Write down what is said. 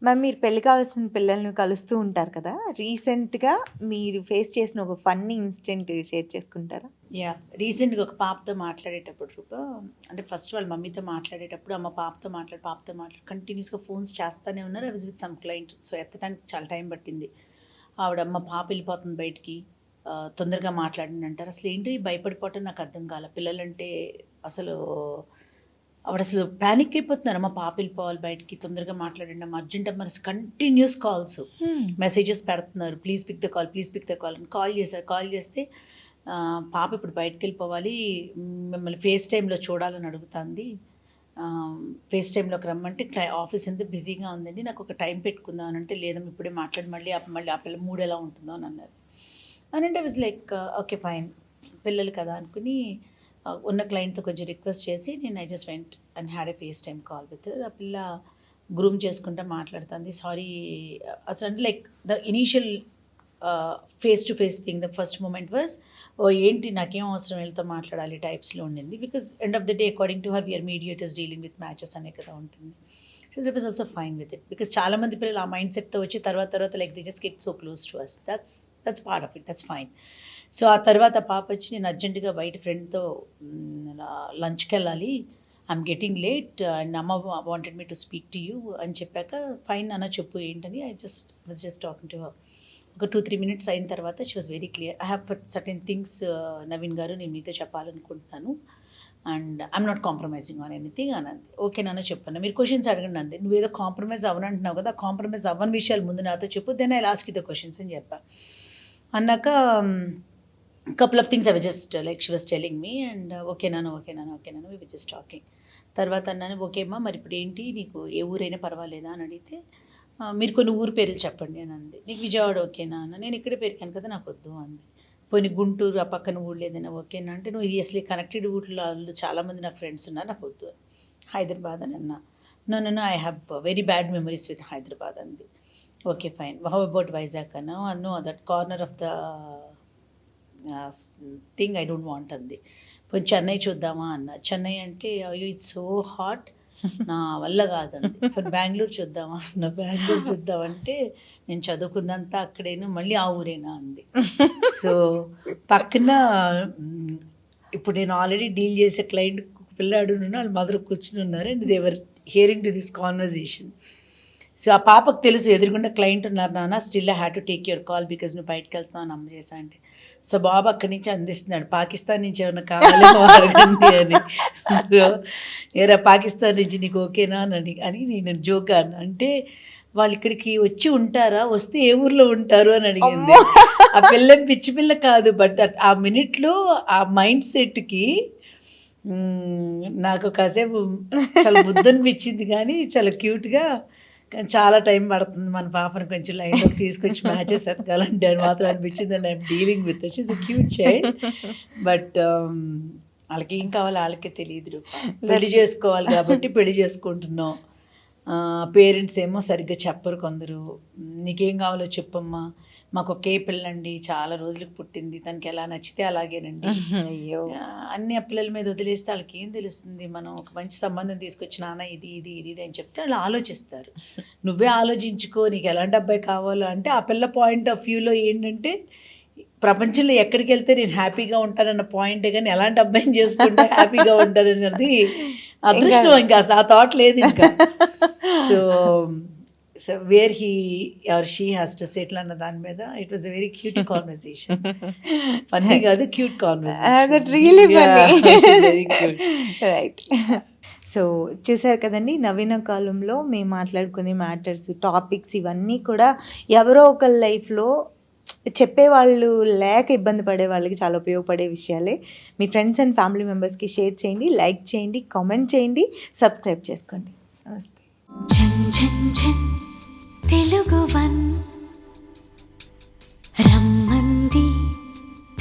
మరి మీరు పెళ్లి కావాల్సిన పిల్లల్ని కలుస్తూ ఉంటారు కదా! రీసెంట్‌గా మీరు ఫేస్ చేసిన ఒక ఫన్నీ ఇన్సిడెంట్ షేర్ చేసుకుంటారా? రీసెంట్‌గా ఒక పాపతో మాట్లాడేటప్పుడు అంటే ఫస్ట్ వాళ్ళ మమ్మీతో మాట్లాడేటప్పుడు పాపతో మాట్లాడి కంటిన్యూస్‌గా ఫోన్స్ చేస్తూనే ఉన్నారు. I was with some client. So, ఎత్తడానికి చాలా టైం పట్టింది. పాప వెళ్ళిపోతుంది బయటికి. తొందరగా మాట్లాడండి అంటారు. అసలేంటో ఈ భయపడిపోవటం నాకు అర్థం కాలే. పిల్లలంటే అసలు అసలు పానిక్ అయిపోతున్నారు. పాప వెళ్ళిపోవాలి బయటికి, తొందరగా మాట్లాడండి అర్జెంట్ అమ్మ, కంటిన్యూస్ కాల్స్, మెసేజెస్ పెడుతున్నారు. ప్లీజ్ పిక్ ద కాల్ అని కాల్ చేస్తే పాప ఇప్పుడు బయటకు వెళ్ళిపోవాలి, మిమ్మల్ని ఫేస్ టైంలో చూడాలని అడుగుతుంది, ఫేస్ టైంలోకి రమ్మంటే ఆఫీస్ ఎంత బిజీగా ఉందండి, నాకు ఒక టైం పెట్టుకుందాం అని అంటే, లేదమ్మా ఇప్పుడే మాట్లాడి మళ్ళీ ఆ పిల్ల మూడు ఎలా ఉంటుందో అని అన్నారు. అని అంటే వాజ్ లైక్ ఓకే ఫైన్, పిల్లలు కదా అనుకుని ఉన్న క్లయింట్తో కొంచెం రిక్వెస్ట్ చేసి నేను I just went and had a FaceTime call with. ఆ పిల్ల గ్రూమ్ చేసుకుంటా మాట్లాడుతుంది. సారీ అసలు అంటే like the initial face to face thing, the first moment was ఏంటి నాకేం అవసరం వీళ్ళతో మాట్లాడాలి టైప్స్లో ఉండింది. Because end of the day according to her we're mediators dealing with matches అనే కదా ఉంటుంది. So that was also fine with it. Because చాలామంది పిల్లలు ఆ మైండ్ సెట్తో వచ్చి తర్వాత like the just get so close to us. That's part of it, that's fine. So ఆ తర్వాత పాప వచ్చి నేను అర్జెంటుగా బయట ఫ్రెండ్తో లంచ్కి వెళ్ళాలి, ఐఎమ్ గెటింగ్ లేట్ అండ్ అమ్మ wanted me to speak to you అని చెప్పాక, ఫైన్ అన్న చెప్పు ఏంటని I was just talking to her. ఒక 2-3 minutes అయిన తర్వాత she was very clear. I have certain things Naveen గారు నేను మీతో చెప్పాలనుకుంటున్నాను and I'm not compromising on anything అని అంది. ఓకే నాన్న చెప్పన్నా, మీరు క్వశ్చన్స్ అడగండి అంది. నువ్వేదో కాంప్రమైజ్ అవ్వనంటున్నావు కదా, కాంప్రమైజ్ అవ్వని విషయాలు ముందు నాతో చెప్పు, then I ask you the questions అని చెప్పా. అన్నాక couple of things I was just like she was telling me and okay nana we were just talking. తర్వాత అన్నాను ఓకే అమ్మా మరి ఇప్పుడు ఏంటి నీకు ఏ ఊరైనా పర్వాలేదా అని అడిగితే, మీరు కొన్ని ఊరు పేర్లు చెప్పండి అని అంది. నీకు విజయవాడ ఓకేనా అన్న, నేను ఇక్కడే పెరిగాను కదా నాకు వద్దు అంది. పోనీ గుంటూరు ఆ పక్కన ఊళ్ళు ఏదైనా ఓకేనా అంటే, నువ్వు అసలు కనెక్టెడ్ ఊళ్ళో చాలామంది నాకు ఫ్రెండ్స్ ఉన్నారు నాకు వద్దు. హైదరాబాద్ అని అన్నా. No I have very bad memories with Hyderabad అంది. Okay fine, how about Vizag అన్నా, no that corner of the thing I don't want అంది. కొంచెం చెన్నై చూద్దామా అన్న. చెన్నై అంటే అయ్యో ఇట్స్ సో హాట్, నా వల్ల కాదండి. ఇప్పుడు బెంగళూరు చూద్దామా అన్న. బెంగళూరు చూద్దామంటే నేను చదువుకుందంతా అక్కడేను, మళ్ళీ ఆ ఊరేనా అంది. సో పక్కన ఇప్పుడు నేను ఆల్రెడీ డీల్ చేసే క్లయింట్ పిల్లాడు వాళ్ళ మదర్ కూర్చుని ఉన్నారు and they're hearing to this conversation. So ఆ పాపకు తెలుసు ఎదురుగుండా క్లయింట్ ఉన్నారు నాన్న, still I had to take your call because నువ్వు బయటకు వెళ్తున్నావు అని అమ్మ చేసా అంటే. సో బాబు అక్కడి నుంచి అందిస్తున్నాడు, పాకిస్తాన్ నుంచి ఏమైనా కావాలేమో అడగండి అని. సో ఏరా పాకిస్తాన్ నుంచి నీకు ఓకేనా అని నేను జోక్ అన్న. అంటే వాళ్ళు ఇక్కడికి వచ్చి ఉంటారా, వస్తే ఏ ఊర్లో ఉంటారు అని అడిగింది. ఆ పిల్లని పిచ్చి పిల్ల కాదు, బట్ ఆ మినిట్లో ఆ మైండ్ సెట్కి నాకు కాసేపు చాలా బుద్ధి అనిపించింది, కానీ చాలా క్యూట్గా. కానీ చాలా టైం పడుతుంది మన పాపను కొంచెం లైన్లోకి తీసుకొచ్చి మ్యాచెస్ ఎతకాలంటే అని మాత్రం అనిపించింది. And I'm dealing with she's a cute child, but వాళ్ళకి ఏం కావాలో వాళ్ళకే తెలియదు. పెళ్లి చేసుకోవాలి కాబట్టి పెళ్లి చేసుకుంటున్నాం. పేరెంట్స్ ఏమో సరిగ్గా చెప్పరు కొందరు. నీకేం కావాలో చెప్పమ్మా, మాకు ఒకే పిల్లండి, చాలా రోజులకు పుట్టింది, తనకి ఎలా నచ్చితే అలాగేనండి. అయ్యో, అన్ని ఆ పిల్లల మీద వదిలేస్తే వాళ్ళకి ఏం తెలుస్తుంది. మనం ఒక మంచి సంబంధం తీసుకొచ్చి నాన్న ఇది అని చెప్తే వాళ్ళు ఆలోచిస్తారు. నువ్వే ఆలోచించుకో నీకు ఎలాంటి అబ్బాయి కావాలో అంటే, ఆ పిల్ల పాయింట్ ఆఫ్ వ్యూలో ఏంటంటే ప్రపంచంలో ఎక్కడికి వెళ్తే నేను హ్యాపీగా ఉంటానన్న పాయింటే, కానీ ఎలాంటి అబ్బాయిని చేసుకుంటే హ్యాపీగా ఉంటారన్నది అదృష్టం. ఇంకా అసలు ఆ థాట్ లేదు ఇంకా. So where he or she has to settle అన్న దాని మీద it was a very cute conversation. Funny కాదు, క్యూట్ కాన్వర్సేషన్. రైట్. సో చూసారు కదండి, నవీన కాలంలో మేము మాట్లాడుకునే మ్యాటర్స్, టాపిక్స్ ఇవన్నీ కూడా ఎవరో ఒకరి లైఫ్లో చెప్పేవాళ్ళు లేక ఇబ్బంది పడే వాళ్ళకి చాలా ఉపయోగపడే విషయాలే. మీ ఫ్రెండ్స్ అండ్ ఫ్యామిలీ మెంబర్స్కి షేర్ చేయండి, లైక్ చేయండి, కామెంట్ చేయండి, సబ్స్క్రైబ్ చేసుకోండి. నమస్తే. తెలుగు వన్ రమ్మంది